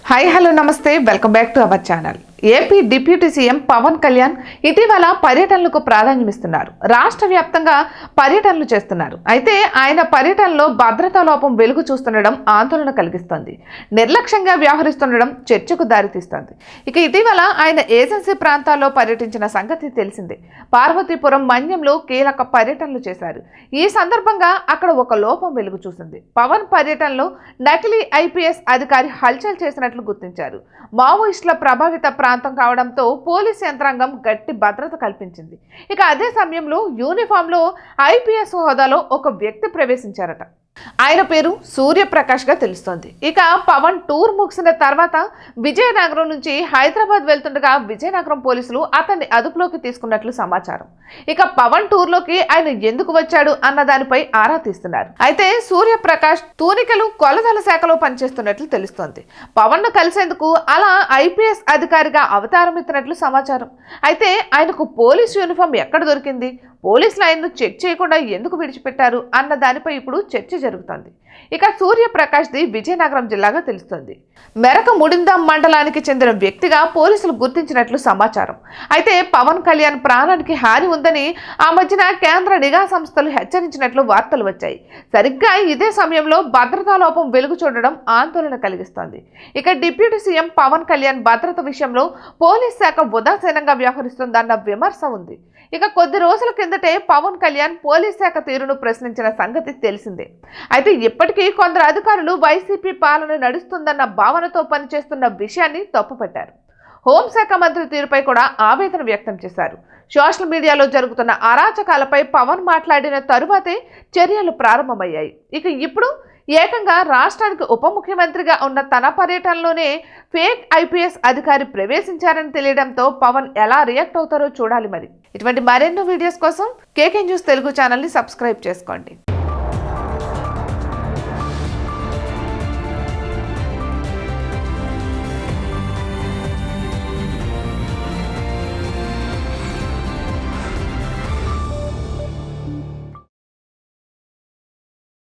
Hi hello నమస్తే welcome back to our channel. AP deputy CM Pawan Kalyan ఇటీవల పర్యటనలకు ప్రాధాన్యమిస్తున్నారు. రాష్ట్ర వ్యాప్తంగా పర్యటనలు చేస్తున్నారు. అయితే ఆయన పర్యటనలో భద్రతా లోపం వెలుగు చూస్తుండడం ఆందోళన కలిగిస్తోంది. నిర్లక్ష్యంగా వ్యవహరిస్తుండడం చర్చకు దారితీస్తోంది. ఇక ఇటీవల ఆయన ఏజెన్సీ ప్రాంతాల్లో పర్యటించిన సంగతి తెలిసిందే. పార్వతీపురం మన్యంలో కీలక పర్యటనలు చేశారు. ఈ సందర్భంగా అక్కడ ఒక లోపం వెలుగు చూసింది. పవన్ పర్యటనలో నకిలీ ఐపీఎస్ అధికారి హల్చల్ చేసినట్లు గుర్తించారు. మావోయిస్టుల ప్రభావిత ప్రాంతం కావడంతో పోలీస్ యంత్రాంగం గట్టి భద్రత కల్పించింది. ఇక అదే సమయంలో యూనిఫామ్లో ఐపీఎస్ హోదాలో ఒక వ్యక్తి ప్రవేశించారట. ఆయన పేరు సూర్యప్రకాష్ గా తెలుస్తోంది. ఇక పవన్ టూర్ ముగిసిన తర్వాత విజయనగరం నుంచి హైదరాబాద్ వెళ్తుండగా విజయనగరం పోలీసులు అతన్ని అదుపులోకి తీసుకున్నట్లు సమాచారం. ఇక పవన్ టూర్ లోకి ఆయన ఎందుకు వచ్చాడు అన్న దానిపై ఆరా తీస్తున్నారు. అయితే సూర్యప్రకాష్ తూనికలు కొలతల శాఖలో పనిచేస్తున్నట్లు తెలుస్తోంది. పవన్ ను కలిసేందుకు అలా ఐపీఎస్ అధికారిగా అవతారం ఎత్తినట్లు సమాచారం. అయితే ఆయనకు పోలీస్ యూనిఫామ్ ఎక్కడ దొరికింది, పోలీసులు ఆయన్ను చెక్ చేయకుండా ఎందుకు విడిచిపెట్టారు అన్న దానిపై ఇప్పుడు చర్చ జరుగుతోంది. ఇక సూర్యప్రకాష్ ది విజయనగరం జిల్లాగా తెలుస్తోంది. మెరక ముడిందాం మండలానికి చెందిన వ్యక్తిగా పోలీసులు గుర్తించినట్లు సమాచారం. అయితే పవన్ కళ్యాణ్ ప్రాణానికి హాని ఉందని ఆ మధ్యన కేంద్ర నిఘా సంస్థలు హెచ్చరించినట్లు వార్తలు వచ్చాయి. సరిగ్గా ఇదే సమయంలో భద్రతా లోపం వెలుగు చూడడం ఆందోళన కలిగిస్తోంది. ఇక డిప్యూటీ సీఎం పవన్ కళ్యాణ్ భద్రత విషయంలో పోలీస్ శాఖ ఉదాసీనంగా వ్యవహరిస్తోందన్న విమర్శ ఉంది. ఇక కొద్ది రోజుల కిందటే పవన్ కళ్యాణ్ పోలీస్ శాఖ తీరును ప్రశ్నించిన సంగతి తెలిసిందే. అయితే ఇప్పటికీ కొందరు అధికారులు వైసీపీ పాలన నడుస్తుందన్న భావనతో పనిచేస్తున్న విషయాన్ని తప్పుపట్టారు. హోంశాఖ మంత్రి తీరుపై కూడా ఆవేదన వ్యక్తం చేశారు. సోషల్ మీడియాలో జరుగుతున్న అరాచకాలపై పవన్ మాట్లాడిన తరువాతే చర్యలు ప్రారంభమయ్యాయి. ఇక ఇప్పుడు ఏకంగా రాష్ట్రానికి ఉప ముఖ్యమంత్రిగా ఉన్న తన పర్యటనలోనే ఫేక్ ఐపీఎస్ అధికారి ప్రవేశించారని తెలియడంతో పవన్ ఎలా రియాక్ట్ అవుతారో చూడాలి. మరి ఇటువంటి మరెన్నో వీడియోస్ కోసం కేకే న్యూస్ తెలుగు ఛానల్ని సబ్స్క్రైబ్ చేసుకోండి.